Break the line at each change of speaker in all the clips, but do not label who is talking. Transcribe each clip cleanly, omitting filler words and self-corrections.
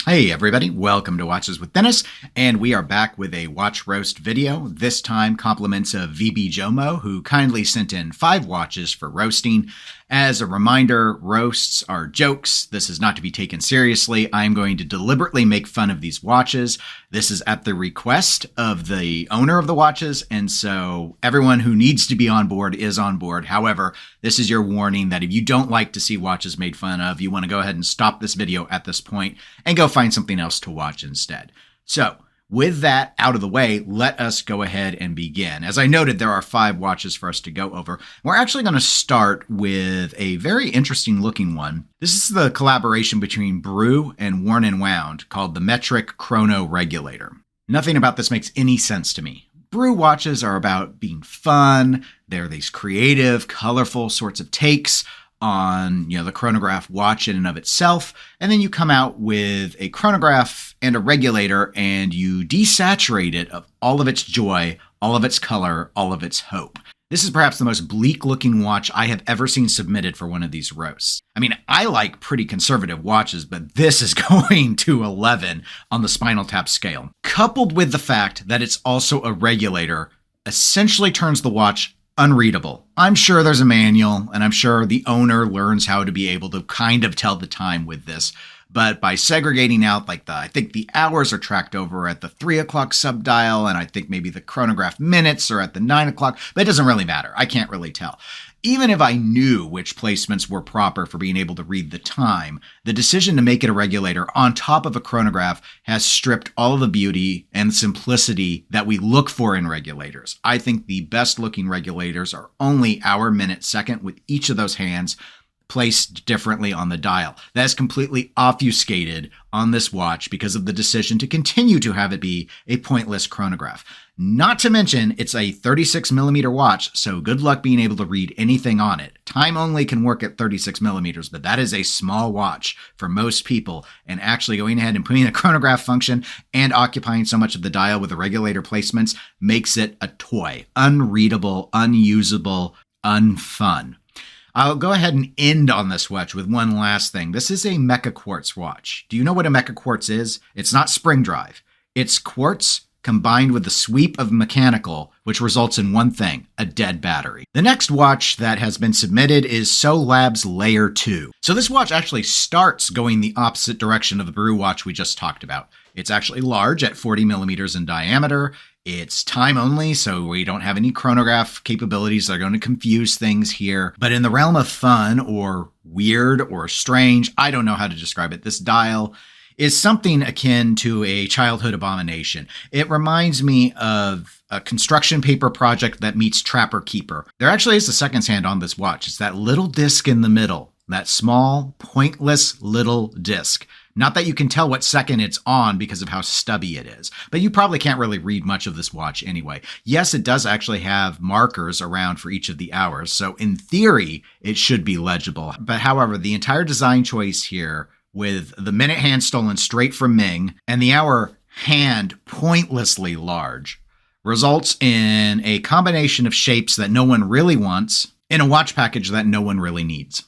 Hey everybody, welcome to Watches with Dennis, and we are back with a watch roast video. This time compliments of VB Jomo, who kindly sent in 5 watches for roasting. As a reminder, roasts are jokes. This is not to be taken seriously. I'm going to deliberately make fun of these watches. This is at the request of the owner of the watches, and so everyone who needs to be on board is on board. However, this is your warning that if you don't like to see watches made fun of, you want to go ahead and stop this video at this point and go find something else to watch instead. So, with that out of the way, let us go ahead and begin. As I noted, there are 5 watches for us to go over. We're actually going to start with a very interesting looking one. This is the collaboration between Brew and Worn & Wound called the Metric Chrono Regulator. Nothing about this makes any sense to me. Brew watches are about being fun. They're these creative, colorful sorts of takes on, the chronograph watch in and of itself, and then you come out with a chronograph and a regulator and you desaturate it of all of its joy, all of its color, all of its hope. This is perhaps the most bleak looking watch I have ever seen submitted for one of these roasts. I mean, I like pretty conservative watches, but this is going to 11 on the Spinal Tap scale. Coupled with the fact that it's also a regulator, essentially turns the watch unreadable. I'm sure there's a manual, and I'm sure the owner learns how to be able to kind of tell the time with this. But by segregating out, I think the hours are tracked over at the 3 o'clock subdial, and I think maybe the chronograph minutes are at the 9 o'clock, but it doesn't really matter. I can't really tell. Even if I knew which placements were proper for being able to read the time, the decision to make it a regulator on top of a chronograph has stripped all of the beauty and simplicity that we look for in regulators. I think the best looking regulators are only hour, minute, second with each of those hands placed differently on the dial. That is completely obfuscated on this watch because of the decision to continue to have it be a pointless chronograph. Not to mention, it's a 36 millimeter watch, so good luck being able to read anything on it. Time only can work at 36 millimeters, but that is a small watch for most people, and actually going ahead and putting a chronograph function and occupying so much of the dial with the regulator placements makes it a toy. Unreadable, unusable, unfun. I'll go ahead and end on this watch with one last thing. This is a Mecha Quartz watch. Do you know what a Mecha Quartz is? It's not spring drive. It's quartz combined with the sweep of mechanical, which results in one thing, a dead battery. The next watch that has been submitted is SoLab's Layer 2. So this watch actually starts going the opposite direction of the Brew watch we just talked about. It's actually large at 40 millimeters in diameter. It's time only, so we don't have any chronograph capabilities that are going to confuse things here. But in the realm of fun or weird or strange, I don't know how to describe it, this dial is something akin to a childhood abomination. It reminds me of a construction paper project that meets Trapper Keeper. There actually is a seconds hand on this watch. It's that little disc in the middle, that small, pointless little disc. Not that you can tell what second it's on because of how stubby it is, but you probably can't really read much of this watch anyway. Yes, it does actually have markers around for each of the hours, so in theory, it should be legible. But however, the entire design choice here, with the minute hand stolen straight from Ming and the hour hand pointlessly large, results in a combination of shapes that no one really wants in a watch package that no one really needs.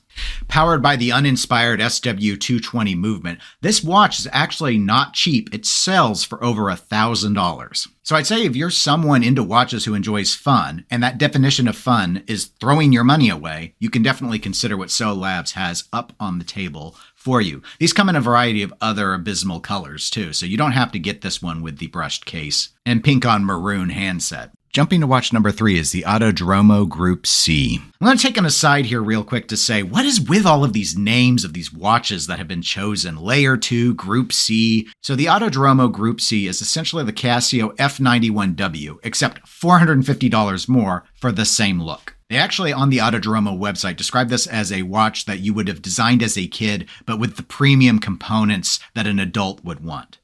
Powered by the uninspired SW220 movement, this watch is actually not cheap. It sells for over $1,000. So I'd say if you're someone into watches who enjoys fun, and that definition of fun is throwing your money away, you can definitely consider what SoLabs has up on the table for you. These come in a variety of other abysmal colors too, so you don't have to get this one with the brushed case and pink on maroon handset. Jumping to watch number 3 is the Autodromo Group C. I'm going to take an aside here real quick to say, what is with all of these names of these watches that have been chosen? Layer 2, Group C. So the Autodromo Group C is essentially the Casio F91W, except $450 more for the same look. They actually, on the Autodromo website, describe this as a watch that you would have designed as a kid, but with the premium components that an adult would want.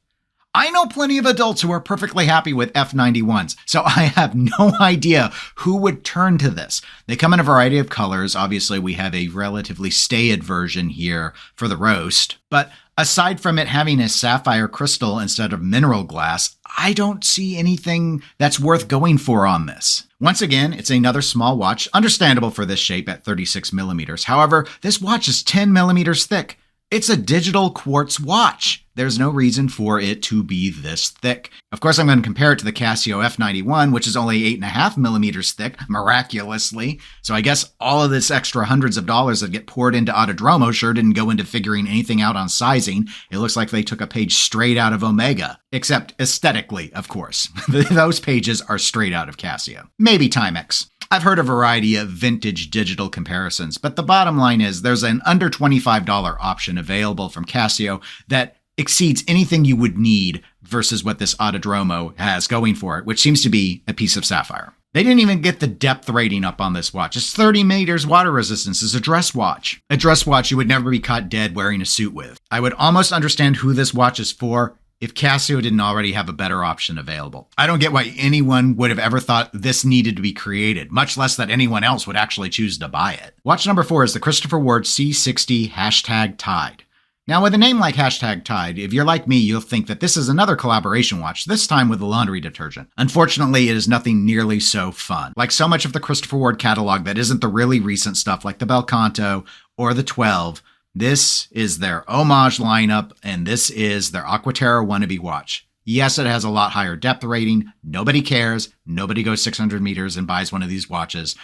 I know plenty of adults who are perfectly happy with F91s, so I have no idea who would turn to this. They come in a variety of colors. Obviously, we have a relatively staid version here for the roast, but aside from it having a sapphire crystal instead of mineral glass, I don't see anything that's worth going for on this. Once again, it's another small watch, understandable for this shape at 36 millimeters. However, this watch is 10 millimeters thick. It's a digital quartz watch. There's no reason for it to be this thick. Of course, I'm going to compare it to the Casio F91, which is only 8.5 millimeters thick, miraculously. So I guess all of this extra hundreds of dollars that get poured into Autodromo sure didn't go into figuring anything out on sizing. It looks like they took a page straight out of Omega. Except aesthetically, of course. Those pages are straight out of Casio. Maybe Timex. I've heard a variety of vintage digital comparisons, but the bottom line is there's an under $25 option available from Casio that exceeds anything you would need versus what this Autodromo has going for it, which seems to be a piece of sapphire. They didn't even get the depth rating up on this watch. It's 30 meters water resistance. It's a dress watch. A dress watch you would never be caught dead wearing a suit with. I would almost understand who this watch is for if Casio didn't already have a better option available. I don't get why anyone would have ever thought this needed to be created, much less that anyone else would actually choose to buy it. Watch number 4 is the Christopher Ward C60 #Tide. Now, with a name like #Tide, if you're like me, you'll think that this is another collaboration watch, this time with a laundry detergent. Unfortunately, it is nothing nearly so fun. Like so much of the Christopher Ward catalog that isn't the really recent stuff like the Belcanto or the 12, this is their homage lineup, and this is their Aquaterra wannabe watch. Yes, it has a lot higher depth rating. Nobody cares. Nobody goes 600 meters and buys one of these watches.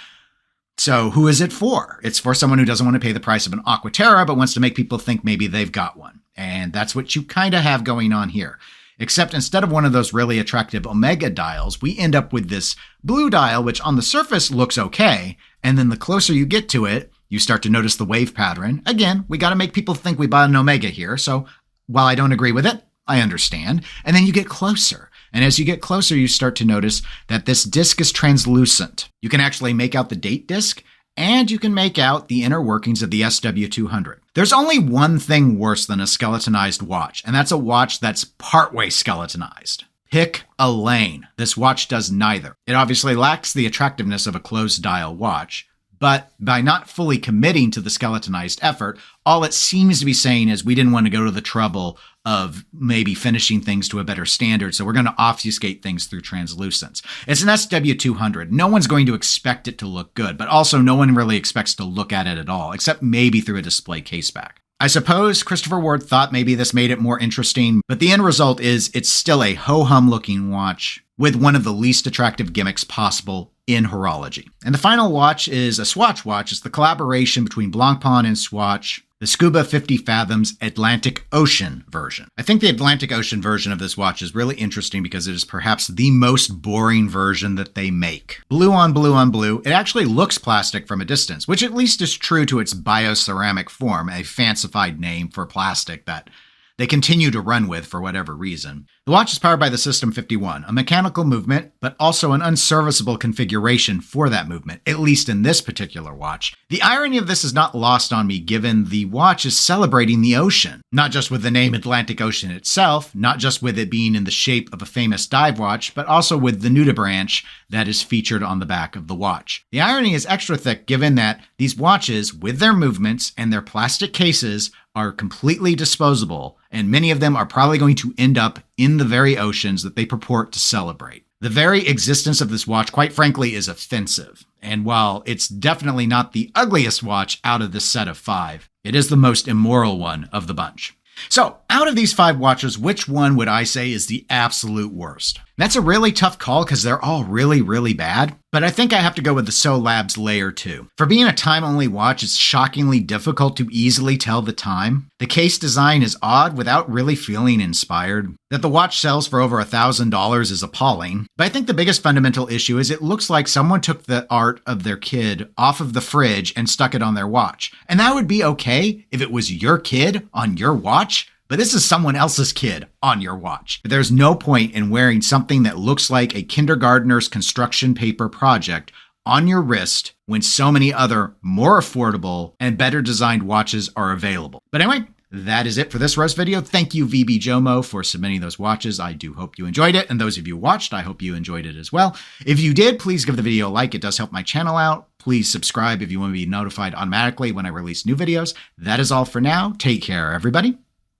So who is it for? It's for someone who doesn't want to pay the price of an Aquaterra, but wants to make people think maybe they've got one. And that's what you kind of have going on here. Except instead of one of those really attractive Omega dials, we end up with this blue dial, which on the surface looks okay. And then the closer you get to it, you start to notice the wave pattern. Again, we got to make people think we bought an Omega here. So while I don't agree with it, I understand. And then you get closer. And as you get closer, you start to notice that this disc is translucent. You can actually make out the date disc, and you can make out the inner workings of the SW200. There's only one thing worse than a skeletonized watch, and that's a watch that's partway skeletonized. Pick a lane. This watch does neither. It obviously lacks the attractiveness of a closed dial watch, but by not fully committing to the skeletonized effort, all it seems to be saying is we didn't want to go to the trouble of maybe finishing things to a better standard, so we're going to obfuscate things through translucence. It's an SW200. No one's going to expect it to look good, but also no one really expects to look at it at all, except maybe through a display caseback. I suppose Christopher Ward thought maybe this made it more interesting, but the end result is it's still a ho-hum looking watch with one of the least attractive gimmicks possible in horology. And the final watch is a Swatch watch. It's the collaboration between Blancpain and Swatch, the Scuba 50 Fathoms Atlantic Ocean version. I think the Atlantic Ocean version of this watch is really interesting because it is perhaps the most boring version that they make. Blue on blue on blue, it actually looks plastic from a distance, which at least is true to its bioceramic form, a fancified name for plastic that they continue to run with for whatever reason. The watch is powered by the System 51, a mechanical movement, but also an unserviceable configuration for that movement, at least in this particular watch. The irony of this is not lost on me given the watch is celebrating the ocean, not just with the name Atlantic Ocean itself, not just with it being in the shape of a famous dive watch, but also with the nudibranch that is featured on the back of the watch. The irony is extra thick given that these watches, with their movements and their plastic cases, are completely disposable, and many of them are probably going to end up in the very oceans that they purport to celebrate. The very existence of this watch, quite frankly, is offensive. And while it's definitely not the ugliest watch out of this set of 5, it is the most immoral one of the bunch. So, out of these 5 watches, which one would I say is the absolute worst? That's a really tough call because they're all really, really bad. But I think I have to go with the Solabs Layer 2. For being a time-only watch, it's shockingly difficult to easily tell the time. The case design is odd without really feeling inspired. That the watch sells for over $1,000 is appalling. But I think the biggest fundamental issue is it looks like someone took the art of their kid off of the fridge and stuck it on their watch. And that would be okay if it was your kid on your watch. But this is someone else's kid on your watch. There's no point in wearing something that looks like a kindergartner's construction paper project on your wrist when so many other more affordable and better designed watches are available. But anyway, that is it for this roast video. Thank you, VB Jomo, for submitting those watches. I do hope you enjoyed it. And those of you who watched, I hope you enjoyed it as well. If you did, please give the video a like. It does help my channel out. Please subscribe if you want to be notified automatically when I release new videos. That is all for now. Take care, everybody.